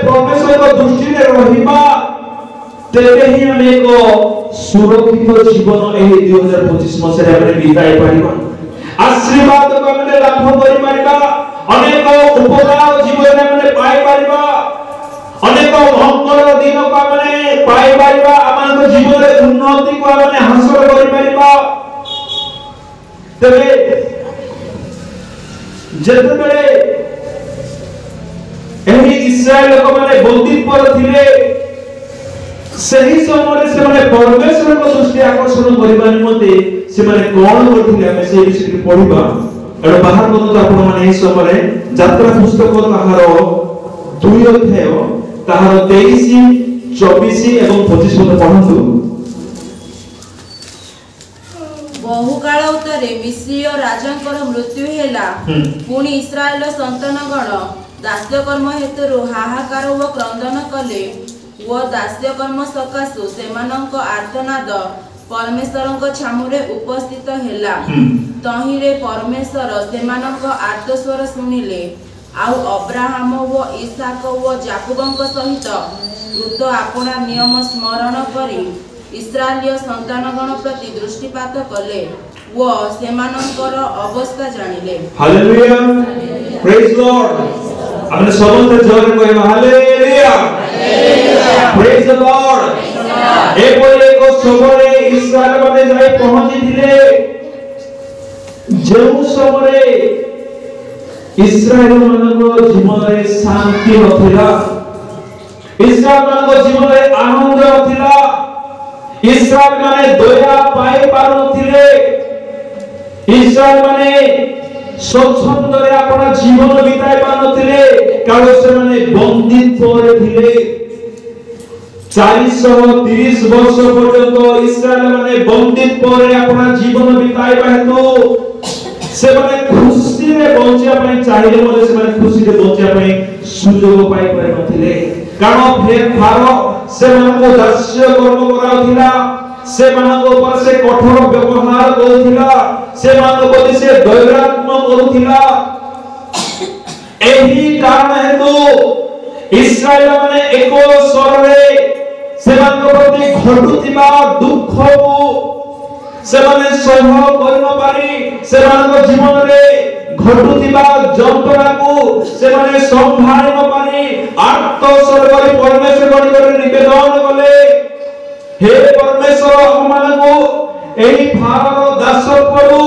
परमेश्वर दृष्टि रे रहिबा तेरे ही हम एक सुरक्षित जीवन एही 2025 मसरे हमरे बिताई परिबा आशीर्वाद को हमने लाभ करि परिबा अनेक उपकार जीवन हमने पाई परिबा अनेक मंगल दिन को हमने पाई परिबा हमन जीवन रे उन्नति को हमने हासिल करि परिबा तबे जेतबेले एही इस्राएल लोक माने बंदी पर थिले सही समय से माने परमेश्वर को दृष्टि आकर्षण करिबा निमते से माने कोन करथिले हम से विषय पढिबा एडो बाहर बंद तो आपण माने इस समय यात्रा पुस्तक ताहार 2 अध्याय ताहार 23 24 एवं 25 पद पढंतु बहु काल उतरे मिस्रीय राजांकर मृत्यु हेला पुणी इस्राएल संतानगण दास्य कर्म हेतु हाहाकार व क्रंदन कले व दास्य कर्म सकाशु सेमानंक आर्तनाद परमेश्वरंक छामुरे उपस्थित हेला तहिरे परमेश्वर सेमानंक आर्तस्वर सुनिले आउ अब्राहम व इसाक व याकूबंक सहित कृत आपना नियम स्मरण करी इस्राएलीय संतानगण प्रति दृष्टिपात कले व सेमानंकर अवस्था जानिले हालेलुया प्रेज लॉर्ड हमने समस्त जोर में कहबा हालेलुया प्रेज द लॉर्ड एक सबरे इस्राएल माने जाई पहुंची थिले जेउ सबरे इस्राएल मानको जीवन रे शांति नथिला इस्राएल मानको जीवन रे आनंद नथिला इस्राएल माने दया पाई पारुथिले इस्राएल माने स्वच्छंद रे अपना जीवन बिताई पारुथिले कारण से माने बंदित्व रे थिले 430 वर्ष पर्यंत इस्राएल माने बंदित्व रे अपना जीवन बिताई हेतु से माने खुशी रे बंचिया पई चाहिए मोले से माने खुशी रे बंचिया पई सुयोग पाई पारे नथिले कारण फेर फारो से मानको दास्य कर्म कराउथिला से मानको ऊपर से कठोर व्यवहार करूथिला से मानको प्रति से दैरात्म करूथिला एही कारण हेतु इस्राएल माने एको स्वर रे से मानको प्रति घटुथिबा दुख को से माने सह करि न पारी से मानको जीवन रे घटुथिबा जंतरा को से माने संभाଳି न पारी आर्त स्वर्गरे परमेश्वर बड़ी करे निवेदन कले हे परमेश्वर हममानको एही फारो दासत्वरु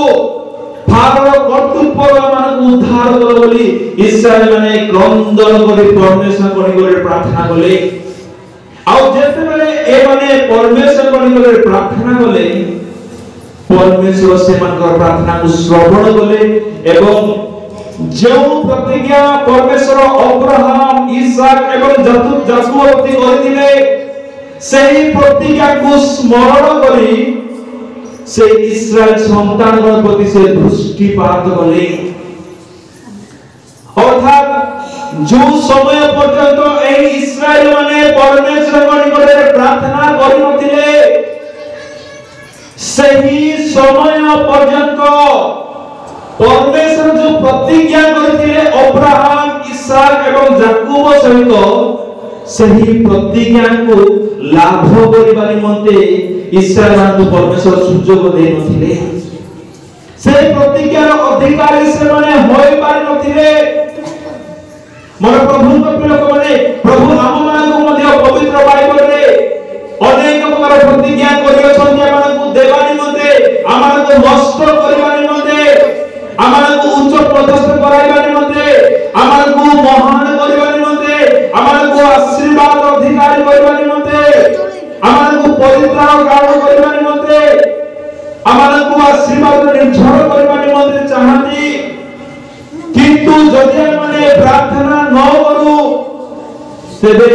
फारो कर्तृत्वरु हममानको उद्धार कर बोली इस्राएल माने क्रंदन करी परमेश्वर बड़ी करे प्रार्थना कले आ जेते बेले ए माने परमेश्वर बड़ी करे प्रार्थना कले परमेश्वर से मानकर प्रार्थना को श्रवण कले एवं जो प्रतिज्ञा परमेश्वर अब्राहम इसहाक एवं याकूब प्रति करिथिले सेही प्रतिज्ञा को स्मरण करी से इस्राएल संतानगण प्रति से दृष्टिपात कले अर्थात जो समय पर्यंत ए इस्राएल माने परमेश्वर निकटरे प्रार्थना करि नथिले सही समय पर्यंत परमेश्वर जो प्रतिज्ञा करथिले अब्राहम इसहाक एवं याकूब सहित सही प्रतिज्ञा को लाभ करिबा निमंते इस्राएल मानकु परमेश्वर सुयोग दे नथिले से प्रतिज्ञार अधिकारी से माने होई पारि नथिले मोर प्रभु लोक माने प्रभु हम मानकु मध्ये पवित्र बाइबल रे अनेक प्रकार प्रतिज्ञा करियछन मानकु देबा निमंते आमानकु नष्ट करिबा निमंते आमानकु उच्च पदस्थ कराइबा निमंते आमानकु महान करिबा निमंते आमानकु आशीर्वाद अधिकारी करिबा निमंते आमानकु परित्राण कारण करिबा निमंते आमानकु आशीर्वाद निर्झर करिबा निमंते चाहती किंतु जदि माने प्रार्थना न करू तेबे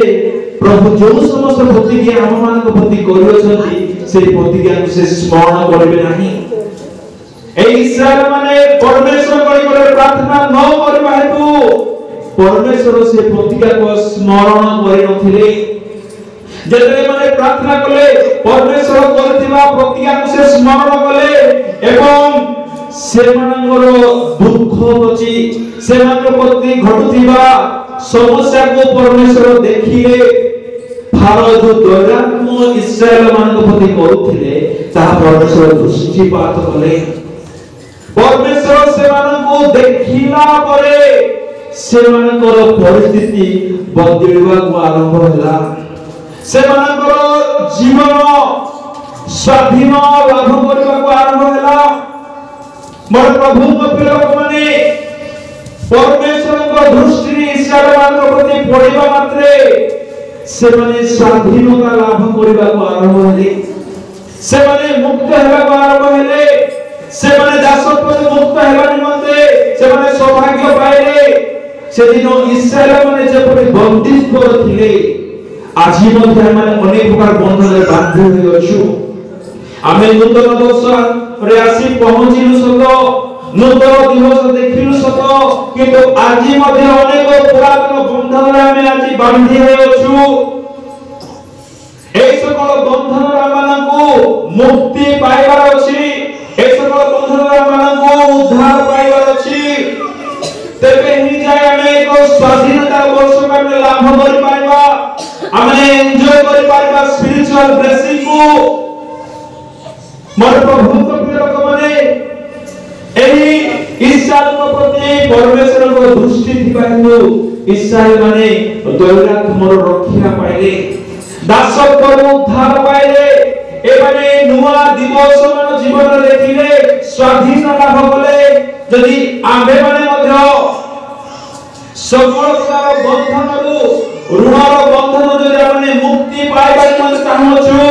प्रभु जो समस्त प्रतिज्ञा हम मानक प्रति करियछथि से प्रतिज्ञा को से स्मरण करबे नाही ए इस्राएल माने परमेश्वर करि प्रार्थना न करबा हेतु परमेश्वर से प्रतिज्ञा को स्मरण करि नथिले जेते माने प्रार्थना कले परमेश्वर करथिबा प्रतिज्ञा को से स्मरण कले एवं से मानकर दुख अछि से मान प्रति घटुथिबा समस्या को परमेश्वर देखिले फारो जो दैरात्म इस्राएल मान प्रति करुथिले ताहा परमेश्वर दृष्टिपात कले परमेश्वर से मान को देखिला परे से मान को परिस्थिति बदलिबा को आरंभ होला से मान को जीवन स्वाधीन लाभ करबा को आरंभ होला मोर प्रभु को प्रिय माने परमेश्वर को दृष्टि इस्राएल मान प्रति पड़िबा मात्रे से माने स्वाधीनता लाभ करबा को आरंभ हेले से माने मुक्त हेबा को आरंभ हेले से माने दासत्व मुक्त हेबा निमंते से माने सौभाग्य पाइले से दिन इस्राएल माने जेपरि बंदित करथिले आजि मध्ये माने अनेक प्रकार बंधन रे बांधि होई अछु आमे नूतन वर्ष रे आसी पहुंचिलु सत नूतन दिवस देखिलु सत किंतु आजि मध्ये अनेक पुरातन बंधन रे आमे आजि बांधि होई अछु ए सकल बंधन रे मानकु मुक्ति पाइबार अछि ए सकल बंधन रे मानकु उद्धार पाइबार अछि तेबे ही जाय आमे एक स्वाधीनता वर्ष में लाभ करि पाइबा आमे एन्जॉय करि पाइबा स्पिरिचुअल ब्लेसिंग को मोर प्रभु को प्रिय लोक माने एही इस्राएल को प्रति परमेश्वर को दृष्टि दिबानु इस्राएल माने दैरात्म रक्षा पाइले दासत्व उद्धार पाइले ए माने नुआ दिवस मान जीवन देखिले स्वाधीन लाभ कले यदि आमे माने मध्य सकल प्रकार बंधनरु ऋणर बंधन जदि आमे मुक्ति पाइबा मन चाहछु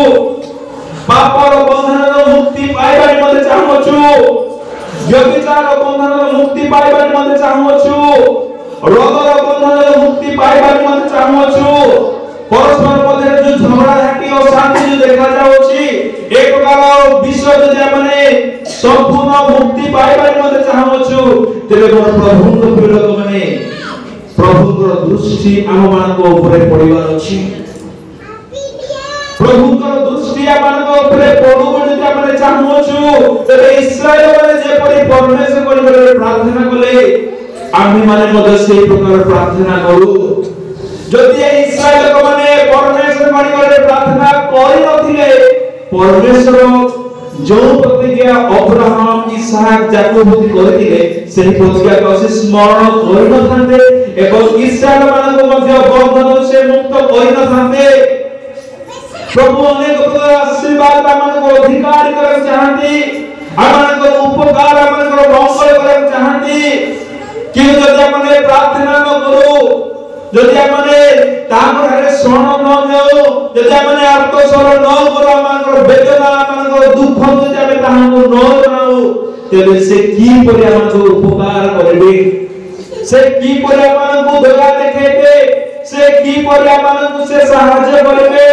पापर बंधनर मुक्ति पाइबा मन चाहछु व्यभिचार बंधनर मुक्ति पाइबा मन चाहछु रोगर बंधनर मुक्ति पाइबा मन चाहछु परस्पर मध्य जो झगड़ा झाटी और शांति जो देखा जाउछि एक प्रकार विश्व जदि आमे संपूर्ण मुक्ति पाइबा मन चाहछु तेरे मोर प्रभु को प्रिय लोक माने प्रभु को दृष्टि आम मान को ऊपर पड़िबार अछि प्रभु को दृष्टि आम मान को ऊपर पड़ु जदि आमे चाहछु तेरे इस्राएल माने जे परि परमेश्वर करिबे प्रार्थना कले आमे माने मध्य से प्रकार प्रार्थना करू जदि इस्राएल को माने परमेश्वर करिबे प्रार्थना करि नथिले परमेश्वर जो प्रतिज्ञा अब्राहम इसहाक याकूब होती करथिले सेही प्रतिज्ञा को से स्मरण करि नथांते एवं इस्राएल मान को मध्य बंधन से मुक्त करि नथांते प्रभु अनेक प्रकार आशीर्वाद मान को अधिकार कर चाहती आमान को उपकार आमान को मंगल कर चाहती कि जदि माने प्रार्थना न करू जदि माने ताकर हरे शरण न नेउ जदि माने आत्मसर न करू आमान वेदना आमान दुख जदि आमे ताहाको न जनाउ तेबे से की परि आमान को उपकार करबे से की परि आमान को दया देखेबे से की परि आमान को से सहायता करबे